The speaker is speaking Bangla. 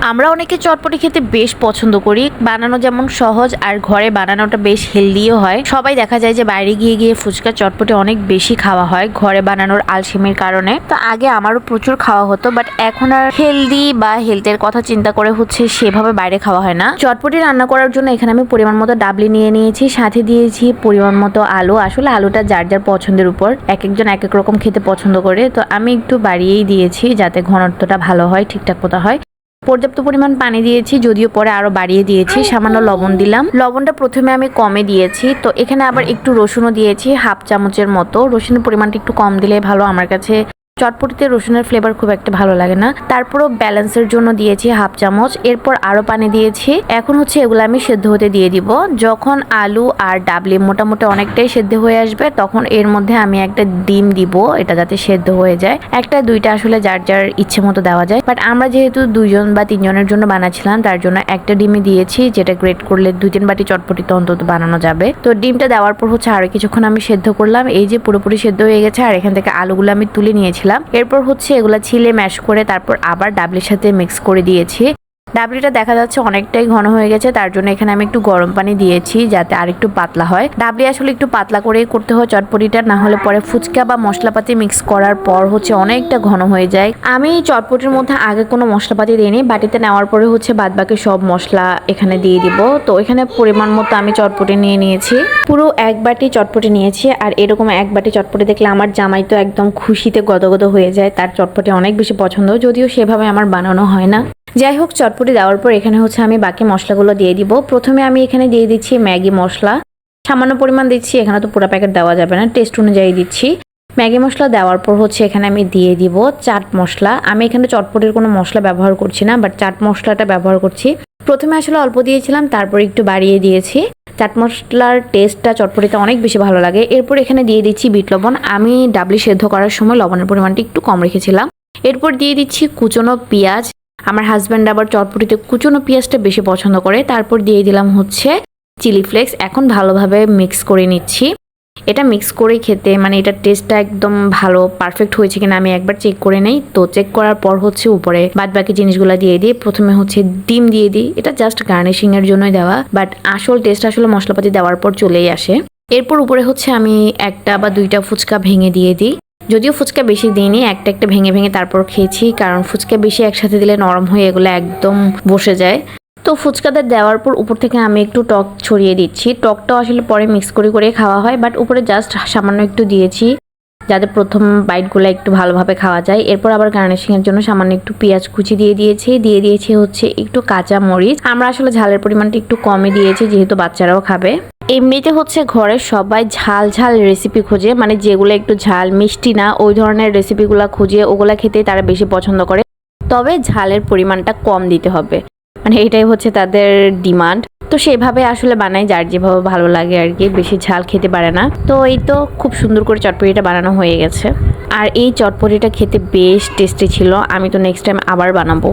আমরা অনেকে চটপটি খেতে বেশ পছন্দ করি, বানানো যেমন সহজ আর ঘরে বানানোটা বেশ হেলদিও হয়। সবাই দেখা যায় যে বাইরে গিয়ে গিয়ে ফুচকা চটপটি অনেক বেশি খাওয়া হয় ঘরে বানানোর আলসেমির কারণে। তো আগে আমারও প্রচুর খাওয়া হতো, বাট এখন আর হেলদি বা হেলথের কথা চিন্তা করে সেভাবে বাইরে খাওয়া হয় না। চটপটি রান্না করার জন্য এখানে আমি পরিমাণ মতো ডাবলি নিয়ে নিয়েছি, সাথে দিয়েছি পরিমাণ মতো আলু। আসলে আলুটা যার যার পছন্দের উপর, এক একজন এক এক রকম খেতে পছন্দ করে, তো আমি একটু বাড়িয়েই দিয়েছি যাতে ঘনত্বটা ভালো হয়, ঠিকঠাক মতো হয়। পর্যাপ্ত পরিমাণ পানি দিয়েছি, যদিও পরে আরো বাড়িয়ে দিয়েছি। সামান্য লবণ দিলাম, লবণটা প্রথমে আমি কমে দিয়েছি। তো এখানে আবার একটু রসুনও দিয়েছি, হাফ চামচের মতো। রসুনের পরিমাণটা একটু কম দিলে ভালো, আমার কাছে চটপটিতে রসুনের ফ্লেভার খুব একটা ভালো লাগে না। তারপরও ব্যালেন্সের জন্য দিয়েছি হাফ চামচ। এরপর আরো পানি দিয়েছি। এখন এগুলো আমি সেদ্ধ হতে দিয়ে দিব। যখন আলু আর ডাবলি মোটামুটি অনেকটাই সেদ্ধ হয়ে আসবে, তখন এর মধ্যে আমি একটা ডিম দিব, এটা যাতে সেদ্ধ হয়ে যায়। একটা দুইটা আসলে যার যার ইচ্ছে মতো দেওয়া যায়, বাট আমরা যেহেতু 2 জন বা 3 জনের জন্য বানাচ্ছিলাম, তার জন্য একটা ডিমই দিয়েছি, যেটা গ্রেট করলে 2-3 বাটি চটপটিতে অন্তত বানানো যাবে। তো ডিমটা দেওয়ার পর আরো কিছুক্ষণ আমি সেদ্ধ করলাম। এই যে পুরোপুরি সেদ্ধ হয়ে গেছে, আর এখান থেকে আলুগুলো আমি তুলে নিয়েছি। এরপর এগুলা ছিলে ম্যাশ করে তারপর আবার ডাবলির সাথে মিক্স করে দিয়েছি। ডাবলিটা দেখা যাচ্ছে অনেকটাই ঘন হয়ে গেছে, তার জন্য এখানে আমি একটু গরম পানি দিয়েছি যাতে আরেকটু পাতলা হয়। ডাবলি আসলে একটু পাতলা করেই করতে হয় চটপটিটা, না হলে পরে ফুচকা বা মশলাপাতি মিক্স করার পর অনেকটা ঘন হয়ে যায়। আমি চটপটির মধ্যে আগে কোনো মশলাপাতি দিইনি, বাটিতে নেওয়ার পরে বাদবাকি সব মশলা এখানে দিয়ে দিব। তো এখানে পরিমাণ মতো আমি চটপটি নিয়ে নিয়েছি, পুরো 1 বাটি চটপটি নিয়েছি। আর এরকম 1 বাটি চটপটি দেখলে আমার জামাই তো একদম খুশিতে গদগদ হয়ে যায়, তার চটপটি অনেক বেশি পছন্দ, যদিও সেভাবে আমার বানানো হয় না। যাই হোক, চটপটি দেওয়ার পর এখানে আমি বাকি মশলাগুলো দিয়ে দিব। প্রথমে আমি এখানে দিয়ে দিচ্ছি ম্যাগি মশলা, সামান্য পরিমাণ দিচ্ছি, এখানে তো পুরো প্যাকেট দেওয়া যাবে না, টেস্ট অনুযায়ী দিচ্ছি। ম্যাগি মশলা দেওয়ার পর এখানে আমি দিয়ে দিব চাট মশলা। আমি এখানে চটপটির কোনো মশলা ব্যবহার করছি না, বাট চাট মশলাটা ব্যবহার করছি। প্রথমে আসলে অল্প দিয়েছিলাম, তারপর একটু বাড়িয়ে দিয়েছি। চাট মশলার টেস্টটা চটপটিতে অনেক বেশি ভালো লাগে। এরপর এখানে দিয়ে দিচ্ছি বিট লবণ। আমি ডাবলি সেদ্ধ করার সময় লবণের পরিমাণটা একটু কম রেখেছিলাম। এরপর দিয়ে দিচ্ছি কুচনো পেঁয়াজ। আমার হাজব্যান্ড আবার চটপটিতে কুচনো পেঁয়াজটা বেশি পছন্দ করে। তারপর দিয়ে দিলাম চিলি ফ্লেক্স। এখন ভালোভাবে মিক্স করে নিচ্ছি। এটা মিক্স করে খেতে এটা টেস্টটা একদম ভালো পারফেক্ট হয়েছে কিনা আমি একবার চেক করে নেই। তো চেক করার পর উপরে বাদ বাকি জিনিসগুলো দিয়ে দিই। প্রথমে ডিম দিয়ে দিই, এটা জাস্ট গার্নিশিং এর জন্যই দেওয়া, বাট আসল টেস্ট আসলে মশলাপাতি দেওয়ার পর চলেই আসে। এরপর উপরে আমি 1টা বা 2টা ফুচকা ভেঙে দিয়ে দিই। যদিও ফুচকা বেশি দিইনি, একটা একটা ভেঙে ভেঙে তারপর খেয়েছি, কারণ ফুচকা বেশি একসাথে দিলে নরম হয়ে এগুলো একদম বসে যায়। তো ফুচকাটা দেওয়ার পর উপর থেকে আমি একটু টক ছড়িয়ে দিচ্ছি। টকটাও আসলে পরে মিক্স করে খাওয়া হয়, বাট উপরে জাস্ট সামান্য একটু দিয়েছি যাতে প্রথম বাইটগুলো একটু ভালোভাবে খাওয়া যায়। এরপর আবার গার্নিশিং এর জন্য সামান্য একটু পেঁয়াজ কুচি দিয়ে দিয়েছি একটু কাঁচা মরিচ। আমরা আসলে ঝালের পরিমাণটা একটু কমই দিয়েছি, যেহেতু বাচ্চারাও খাবে। এমনিতে ঘরে সবাই ঝাল ঝাল রেসিপি খোঁজে, যেগুলো একটু ঝাল মিষ্টি না ওই ধরনের রেসিপিগুলো খুঁজে, ওগুলা খেতে তারা বেশি পছন্দ করে। তবে ঝালের পরিমাণটা কম দিতে হবে, এটাই তাদের ডিমান্ড। তো সেভাবে আসলে বানাই, যার যেভাবে ভালো লাগে আর কি, বেশি ঝাল খেতে পারে না। তো এই তো খুব সুন্দর করে চটপটিটা বানানো হয়ে গেছে। আর এই চটপটিটা খেতে বেশ টেস্টি ছিল, আমি তো নেক্সট টাইম আবার বানাবো।